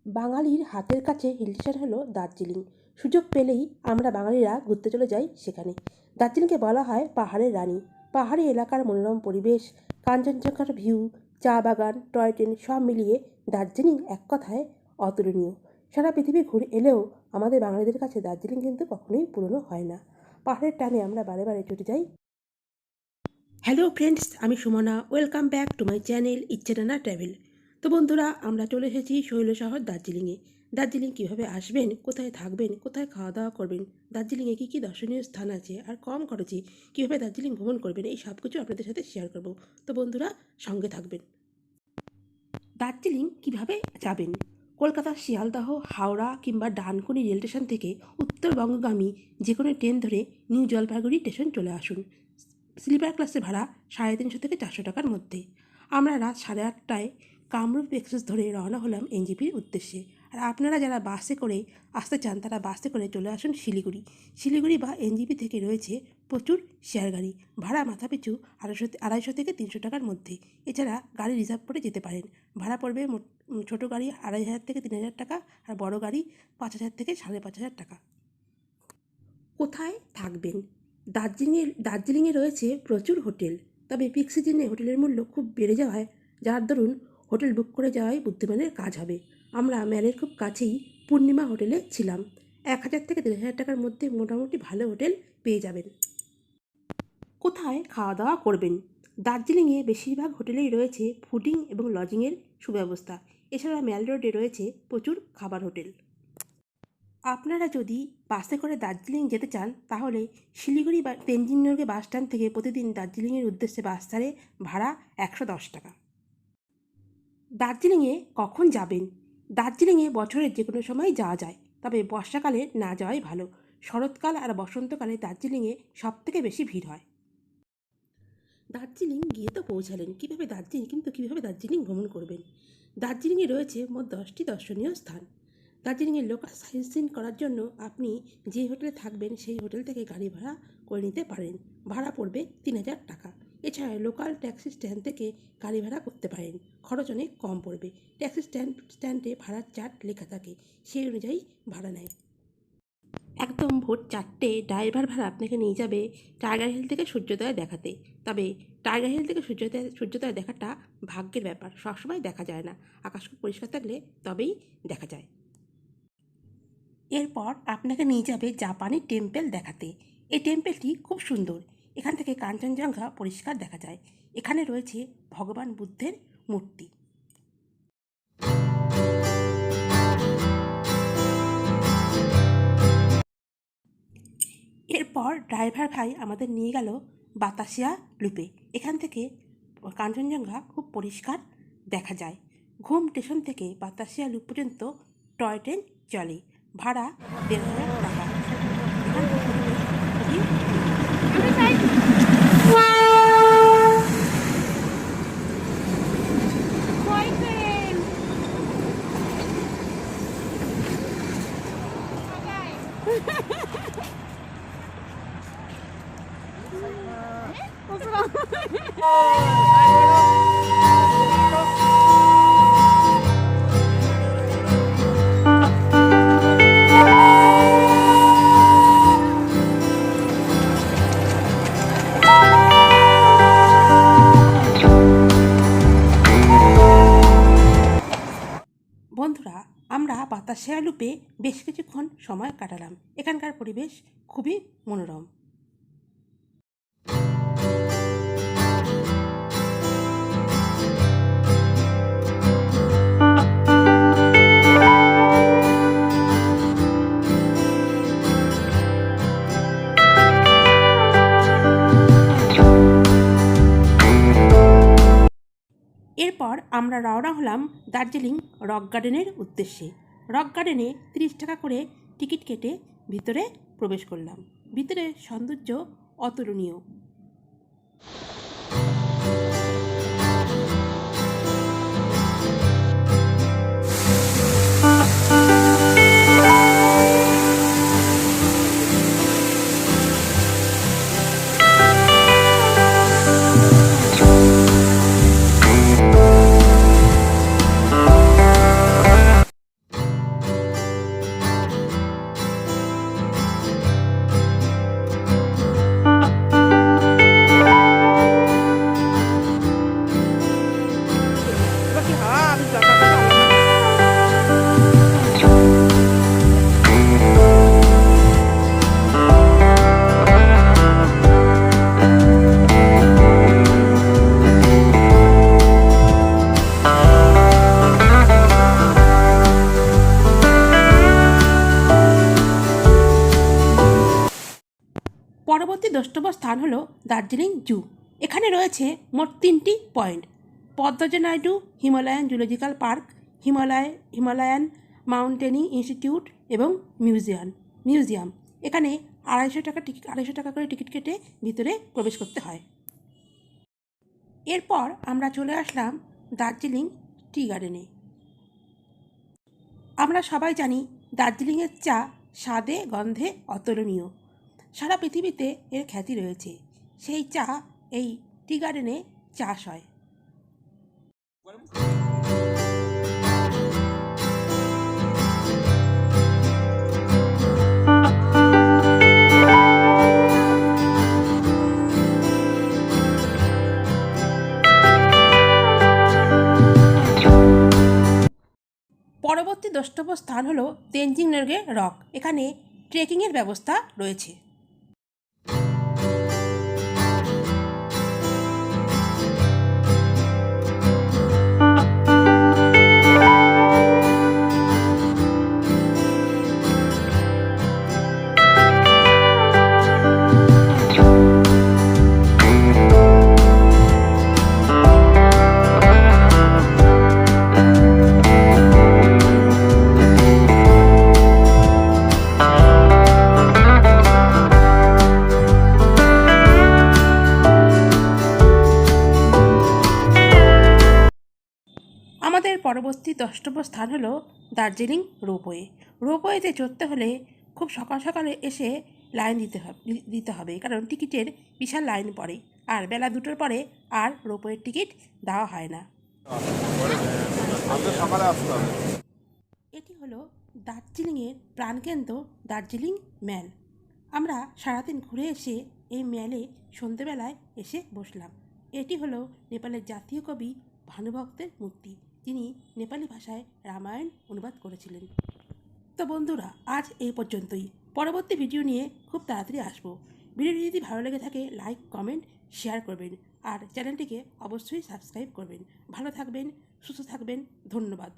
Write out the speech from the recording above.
বাঙালির হাতের কাছে হিল স্টেশন হলো দার্জিলিং। সুযোগ পেলেই আমরা বাঙালিরা ঘুরতে চলে যাই সেখানে। দার্জিলিংকে বলা হয় পাহাড়ের রানী। পাহাড়ি এলাকার মনোরম পরিবেশ, কাঞ্চনজঙ্ঘার ভিউ, চা বাগান, টয় ট্রেন সব মিলিয়ে দার্জিলিং এক কথায় অতুলনীয়। সারা পৃথিবী ঘুরে এলেও আমাদের বাঙালিদের কাছে দার্জিলিং কিন্তু কখনোই পুরনো হয় না। পাহাড়ের টানে আমরা বারে বারে ছুটে যাই। হ্যালো ফ্রেন্ডস, আমি Sumana. Welcome back to my channel Ichchhetana travel. তো বন্ধুরা, আমরা চলে এসেছি শৈল শহর দার্জিলিংয়ে। দার্জিলিং কীভাবে আসবেন, কোথায় থাকবেন, কোথায় খাওয়া দাওয়া করবেন, দার্জিলিংয়ে কী কী দর্শনীয় স্থান আছে, আর কম খরচে কীভাবে দার্জিলিং ভ্রমণ করবেন, এই সব কিছু আপনাদের সাথে শেয়ার করব। তো বন্ধুরা, সঙ্গে থাকবেন। দার্জিলিং কিভাবে যাবেন? কলকাতা, শিয়ালদহ, হাওড়া কিংবা ডানকুনি রেল স্টেশন থেকে উত্তরবঙ্গগামী যে কোনো ট্রেন ধরে নিউ জলপাইগুড়ি স্টেশন চলে আসুন। স্লিপার ক্লাসে ভাড়া 350 থেকে 400 টাকার মধ্যে। আমরা রাত 8:30টায় কামরূপ এক্সপ্রেস ধরে রওনা হলাম এনজেপির উদ্দেশ্যে। আর আপনারা যারা বাসে করে আসতে চান তারা বাসে করে চলে আসুন শিলিগুড়ি বা এনজেপি থেকে রয়েছে প্রচুর শেয়ার গাড়ি। ভাড়া মাথাপিছু 250 থেকে 300 টাকার মধ্যে। এছাড়া গাড়ি রিজার্ভ করে যেতে পারেন। ভাড়া পড়বে ছোটো গাড়ি 2500 থেকে 3000 টাকা, আর বড় গাড়ি 5000 থেকে 5500 টাকা। কোথায় থাকবেন? দার্জিলিংয়ে রয়েছে প্রচুর হোটেল, তবে পিক সিজনে হোটেলের মূল্য খুব বেড়ে যাওয়ায় যার দরুন হোটেল বুক করে যাওয়াই বুদ্ধিমানের কাজ হবে। আমরা ম্যালের খুব কাছেই পূর্ণিমা হোটেলে ছিলাম। 1000 থেকে 3000 টাকার মধ্যে মোটামুটি ভালো হোটেল পেয়ে যাবেন। কোথায় খাওয়া দাওয়া করবেন? দার্জিলিংয়ে বেশিরভাগ হোটেলেই রয়েছে ফুডিং এবং লজিংয়ের সুব্যবস্থা। এছাড়া ম্যাল রোডে রয়েছে প্রচুর খাবার হোটেল। আপনারা যদি বাসে করে দার্জিলিং যেতে চান তাহলে শিলিগুড়ি বা তেনজিং নরগে বাস স্ট্যান্ড থেকে প্রতিদিন দার্জিলিংয়ের উদ্দেশ্যে বাস ছাড়ে, ভাড়া 110 টাকা। দার্জিলিংয়ে কখন যাবেন? দার্জিলিংয়ে বছরের যে কোনো সময় যাওয়া যায়, তবে বর্ষাকালে না যাওয়াই ভালো। শরৎকাল আর বসন্তকালে দার্জিলিংয়ে সবথেকে বেশি ভিড় হয়। দার্জিলিং গিয়ে তো পৌঁছালেন, কীভাবে দার্জিলিং ভ্রমণ করবেন? দার্জিলিংয়ে রয়েছে মোট 10টি দর্শনীয় স্থান। দার্জিলিংয়ের লোকাল সাইট সিন করার জন্য আপনি যে হোটেলে থাকবেন সেই হোটেল থেকে গাড়ি ভাড়া করে নিতে পারেন। ভাড়া পড়বে 3000 টাকা। এছাড়া লোকাল ট্যাক্সি স্ট্যান্ড থেকে গাড়ি ভাড়া করতে পারেন, খরচ অনেক কম পড়বে। ট্যাক্সি স্ট্যান্ডে ভাড়ার চার্ট লেখা থাকে, সেই অনুযায়ী ভাড়া নেয়। একদম ভোর 4টে ড্রাইভার ভাড়া আপনাকে নিয়ে যাবে টাইগার হিল থেকে সূর্যোদয় দেখাতে। তবে টাইগার হিল থেকে সূর্যোদয় দেখাটা ভাগ্যের ব্যাপার, সবসময় দেখা যায় না। আকাশ খুব পরিষ্কার থাকলে তবেই দেখা যায়। এরপর আপনাকে নিয়ে যাবে জাপানি টেম্পল দেখাতে। এই টেম্পলটি খুব সুন্দর। এখান থেকে কাঞ্চনজঙ্ঘা পরিষ্কার দেখা যায়। এখানে রয়েছে ভগবান বুদ্ধের মূর্তি। এরপর ড্রাইভার ভাই আমাদের নিয়ে গেল বাতাসিয়া লুপে। এখান থেকে কাঞ্চনজঙ্ঘা খুব পরিষ্কার দেখা যায়। ঘুম স্টেশন থেকে বাতাসিয়া লুপ পর্যন্ত টয় ট্রেন চলে, ভাড়া 1500 টাকা। বন্ধুরা, আমরা বাতাসিয়া লুপে বেশ কিছুক্ষণ সময় কাটালাম। এখানকার পরিবেশ খুবই মনোরম। এরপর আমরা রওনা হলাম দার্জিলিং রক গার্ডেনের উদ্দেশ্যে। রক গার্ডেনে 30 টাকা করে টিকিট কেটে ভিতরে প্রবেশ করলাম। ভিতরে সৌন্দর্য অতুলনীয়। স্থান হলো দার্জিলিং জু। এখানে রয়েছে মোট 3টি point: Padmaja Naidu Himalayan zoological park, Himalayan mountaineering institute এবং মিউজিয়াম। এখানে 250 টাকা করে টিকিট কেটে ভিতরে প্রবেশ করতে হয়। এরপর আমরা চলে আসলাম দার্জিলিং টি গার্ডেনে। আমরা সবাই জানি দার্জিলিংয়ের চা স্বাদে গন্ধে অতুলনীয়। সারা পৃথিবীতে এর খ্যাতি রয়েছে। সেই চা এই টি গার্ডেনে চাষ হয়। পরবর্তী দ্রষ্টব্য স্থান হলো তেনজিং নোরগে রক। এখানে ট্রেকিংয়ের ব্যবস্থা রয়েছে। আমাদের পরবর্তী দ্রষ্টব্য স্থান হলো দার্জিলিং রোপওয়ে। রোপওয়েতে চড়তে হলে খুব সকাল সকালে এসে লাইন দিতে হবে, কারণ টিকিটের বিশাল লাইন পড়ে, আর বেলা 2টোর পরে আর রোপওয়ের টিকিট দেওয়া হয় না। এটি হলো দার্জিলিংয়ের প্রাণকেন্দ্র দার্জিলিং ম্যাল। আমরা সারাদিন ঘুরে এসে এই ম্যালে সন্ধেবেলায় এসে বসলাম। এটি হলো নেপালের জাতীয় কবি ভানুভক্তের মূর্তি, যিনি নেপালি ভাষায় রামায়ণ অনুবাদ করেছিলেন। তো বন্ধুরা, আজ এই পর্যন্তই। পরবর্তী ভিডিও নিয়ে খুব তাড়াতাড়ি আসবো। ভিডিওটি যদি ভালো লেগে থাকে লাইক, কমেন্ট, শেয়ার করবেন, আর চ্যানেলটিকে অবশ্যই সাবস্ক্রাইব করবেন। ভালো থাকবেন, সুস্থ থাকবেন। ধন্যবাদ।